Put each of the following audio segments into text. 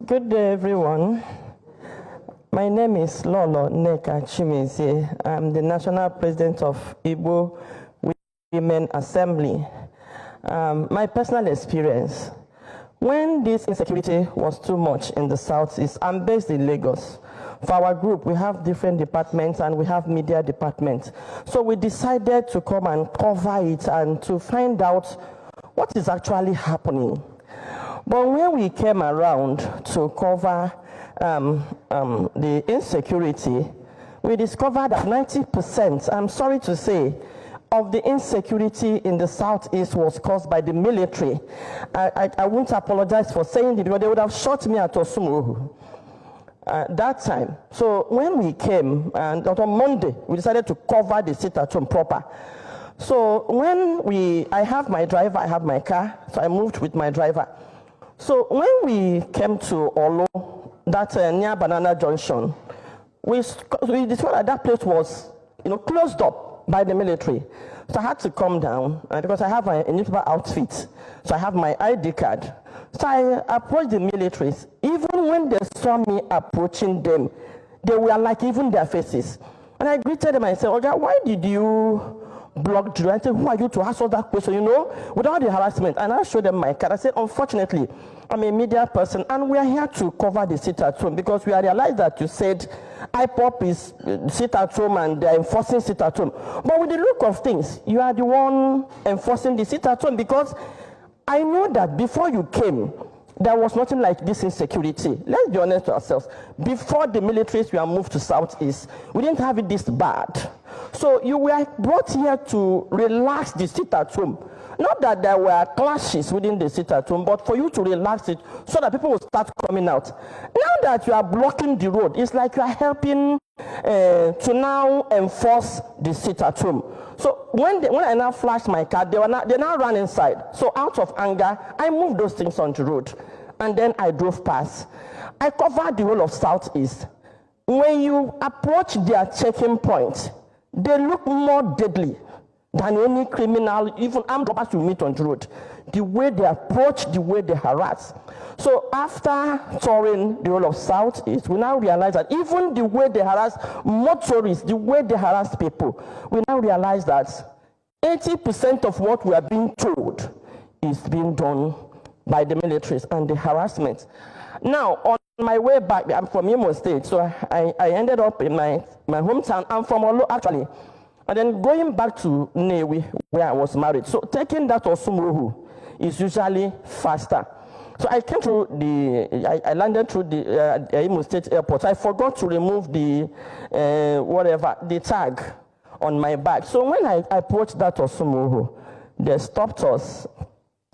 Good day, everyone. My name is Lolo Neka Chimezie. I'm the National President of Igbo Women Assembly. My personal experience, when this insecurity was too much in the Southeast, I'm based in Lagos. For our group, we have different departments and we have media departments. So we decided to come and cover it and to find out what is actually happening. But when we came around to cover the insecurity, we discovered that 90%, I'm sorry to say, of the insecurity in the Southeast was caused by the military. I won't apologize for saying it, because they would have shot me at Osumuhu that time. So when we came, and on Monday, we decided to cover the sit-at-home proper. So when I have my driver, I have my car, so I moved with my driver. So when we came to Olo, that near Banana Junction, we discovered that place was, closed up by the military. So I had to come down, because I have a newspaper outfit, so I have my ID card. So I approached the militaries. Even when they saw me approaching them, they were like, even their faces. And I greeted them and I said, "Okay, why did you block the road?" I said, "Who are you to ask all that question, without the harassment?" And I showed them my card. I said, "Unfortunately, I'm a media person, and we are here to cover the sit-at-home, because we realized that you said IPOP is sit-at-home and they're enforcing sit-at-home. But with the look of things, you are the one enforcing the sit-at-home, because I know that before you came, there was nothing like this insecurity. Let's be honest to ourselves. Before the militaries were moved to Southeast, we didn't have it this bad. So you were brought here to relax the sit-at-home. Not that there were clashes within the sit-at-home, but for you to relax it so that people will start coming out. Now that you are blocking the road, it's like you are helping to now enforce the sit-at-home. So when I now flashed my car, they now ran inside. So out of anger, I moved those things on the road. And then I drove past. I covered the whole of Southeast. When you approach their checking point, they look more deadly than any criminal, even armed robbers you meet on the road. The way they approach, the way they harass. So after touring the whole of Southeast, we now realize that even the way they harass motorists, the way they harass people, we now realize that 80% of what we are being told is being done by the militaries and the harassment. Now, on my way back, I'm from Imo State, so I ended up in my hometown. I'm from Olo, actually. And then going back to Newi, where I was married. So taking that Osumuhu is usually faster. So I came through I landed through the Imo State airport. I forgot to remove the tag on my bag. So when I approached that Osumuhu, they stopped us.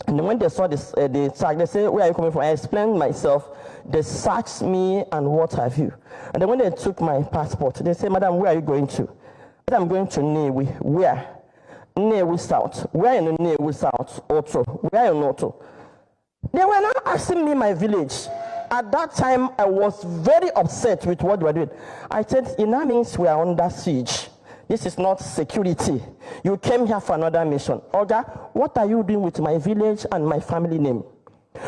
And when they saw the tag, they said, "Where are you coming from?" I explained myself. They searched me and what have you. And then when they took my passport, they said, "Madam, where are you going to?" I said, "I'm going to Newi." "Where?" "Newi South." "Where in Newi South?" "Oto." "Where in Oto?" They were now asking me my village. At that time, I was very upset with what they were doing. I said, "It now means we are under siege. This is not security. You came here for another mission. Oga, what are you doing with my village and my family name?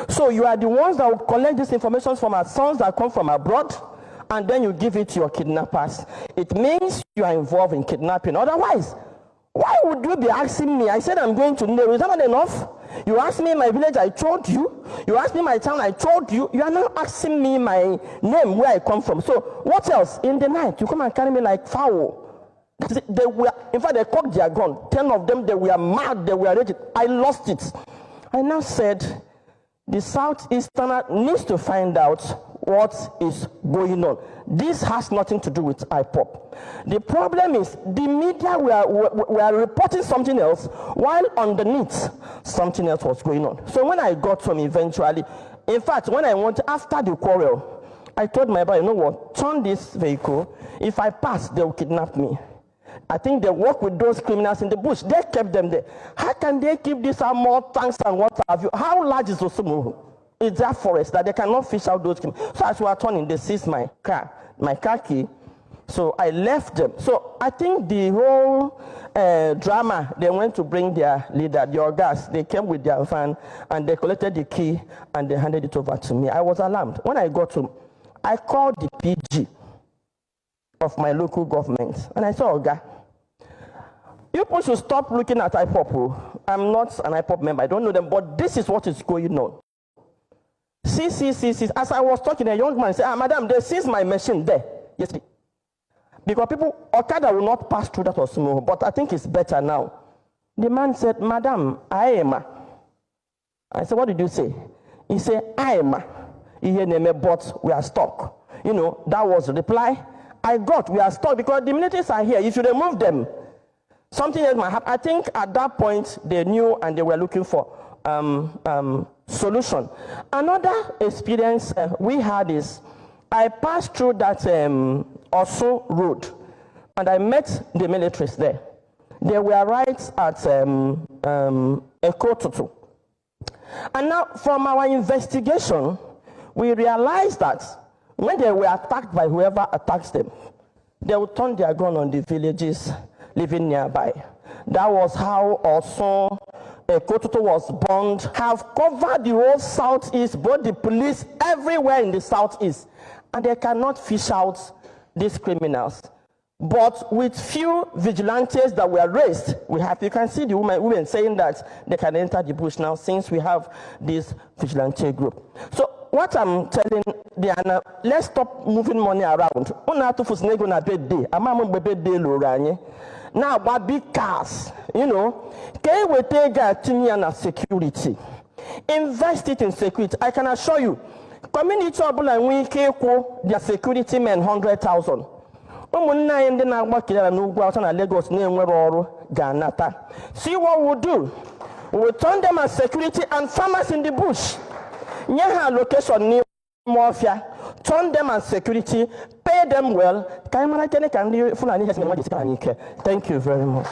So you are the ones that will collect this information from our sons that come from abroad, and then you give it to your kidnappers. It means you are involved in kidnapping. Otherwise, why would you be asking me?" I said, "I'm going to Nero." Is that not enough? You asked me my village, I told you. You asked me my town, I told you. You are now asking me my name, where I come from. So what else? In the night, you come and carry me like fowl. They were, in fact, they cocked their gun. 10 of them, they were mad, they were raging. I lost it. I now said, the Southeasterner needs to find out what is going on. This has nothing to do with IPOP. The problem is the media were reporting something else, while underneath, something else was going on. So when I got home eventually, in fact, when I went after the quarrel, I told my brother, "You know what, turn this vehicle. If I pass, they will kidnap me." I think they work with those criminals in the bush. They kept them there. How can they keep these armor tanks and what have you? How large is Osumuhu? It's that forest that they cannot fish out those criminals. So as we are turning, they seized my car key. So I left them. So I think the whole drama, they went to bring their leader, the August. They came with their van and they collected the key and they handed it over to me. I was alarmed. When I got home, I called the PG of my local government and I said, Oga, people should stop looking at IPOP. I'm not an IPOP member. I don't know them, but this is what is going on. See. As I was talking, a young man said, madam, they seized my machine there yesterday. Because people, Okada will not pass through that Osimo, but I think it's better now. The man said, madam, I am. I said, what did you say? He said, I am. But we are stuck. You know, that was the reply I got. We are stuck because the militaries are here. You should remove them. Something else might happen. I think at that point they knew and they were looking for solution. Another experience we had is I passed through that Osu road and I met the militaries there. They were right at Ekotutu. And now from our investigation, we realized that when they were attacked by whoever attacks them, they would turn their gun on the villages living nearby. That was how also Ekotutu was bombed, have covered the whole southeast, both the police everywhere in the southeast, and they cannot fish out these criminals. But with few vigilantes that were raised, you can see the women saying that they can enter the bush now since we have this vigilante group. So what I'm telling Diana, let's stop moving money around. Now, but big cars, you know, can we take a security? Invest it in security. I can assure you, community trouble and we can their security men 100,000. See what we'll do. We'll turn them as security and farmers in the bush. Nyaha location near mafia. Turn them as security, pay them well. Thank you very much.